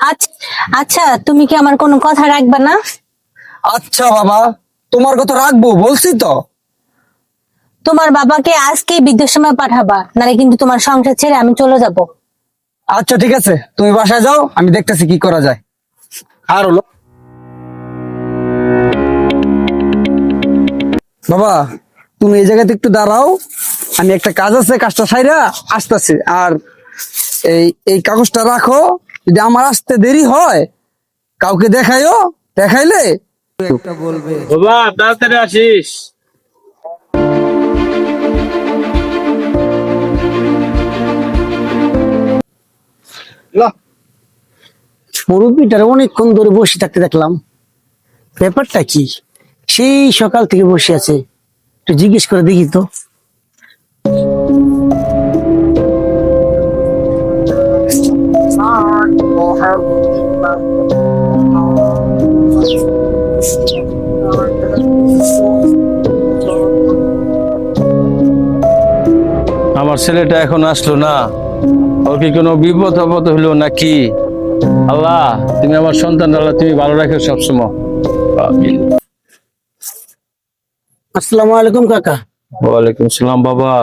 আচ্ছা আচ্ছা, তুমি কি আমার কোনো কথা রাখবে না? আচ্ছা বাবা, তোমার কথা রাখবো বলছি তো। তোমার বাবাকে আজকেই বৃদ্ধাশ্রমে পাঠাবা, নালে কিন্তু তোমার সংসার ছেড়ে আমি চলে যাব। আচ্ছা ঠিক আছে, তুমি বাসায় যাও, আমি দেখতেছি কি করা যায়। আর হলো বাবা, তুমি এই জায়গাতে একটু দাঁড়াও, আমি একটা কাজ আছে, কাজটা সাইরা আসতেছি। আর এই এই কাগজটা রাখো, যদি আমার আসতে দেরি হয় কাউকে দেখাইও, দেখাইলে একটা বলবে। বাবা তাড়াতাড়ি আসিস। মুরব্বীটার অনেকক্ষণ ধরে বসে থাকতে দেখলাম, ব্যাপারটা কি? সেই সকাল থেকে বসে আছে, একটু জিজ্ঞেস করে দেখি তো। আমার ছেলেটা এখন আসলো না, ওর কি কোনো বিপদ আপদ হইলো নাকি? আল্লাহ তুমি আমার সন্তান, আল্লাহ তুমি ভালো রাখো সবসময়। আমিন। আসসালামু আলাইকুম কাকা। ওয়ালাইকুম সালাম বাবা।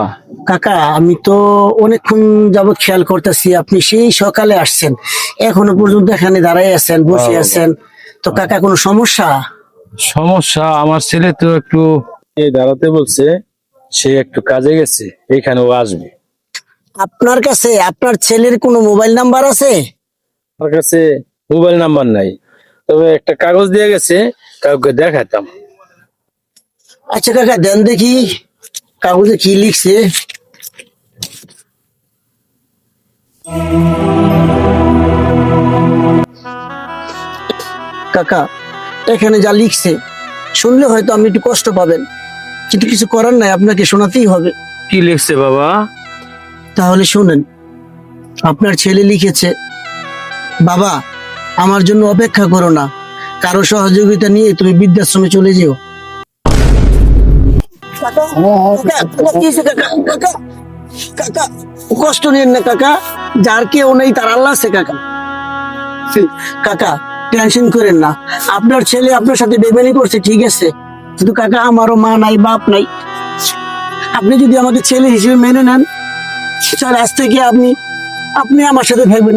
কাকা, আমি তো অনেকক্ষণ যাবত খেয়াল করতেছি, আপনি সেই সকালে আসছেন, এখনো পর্যন্ত এখানে দাঁড়াই আছেন, বসে আছেন। তো কাকা, কোনো সমস্যা? সমস্যা, আমার ছেলে তো একটু এই দাঁড়াতে বলছে, সে একটু কাজে গেছে, এখানে ও আসবে। আপনার কাছে আপনার ছেলের কোনো মোবাইল নাম্বার আছে? আমার কাছে মোবাইল নাম্বার নাই, তবে একটা কাগজ দিয়ে গেছে, কাউকে দেখাতাম। আচ্ছা কাকা, দেন দেখি কাগজে কি লিখছে। কাকা, এখানে যা লিখছে শুনলে হয়তো আপনি একটু কষ্ট পাবেন, কিন্তু কিছু করার নাই, আপনাকে শোনাতেই হবে। কি লিখছে বাবা? তাহলে শুনেন। আপনার ছেলে লিখেছে, বাবা আমার জন্য অপেক্ষা করো না, কারো সহযোগিতা নিয়ে তুমি বৃদ্ধাশ্রমে চলে যেও। কাকা, কাকা, কি হয়েছে কাকা? কাকা, কাকা, কষ্ট নিয়েন না কাকা, যার কেউ নেই তার আল্লাহ আছে কাকা। কাকা, টেনশন করেন না, আপনার ছেলে আপনার সাথে বেমানি করছে ঠিক আছে, কিন্তু কাকা আমারও মা নাই, বাপ নাই। আপনি যদি আমাকে ছেলে হিসেবে মেনে নেন, স্যার আজ থেকে আপনি আপনি আমার সাথে থাকবেন।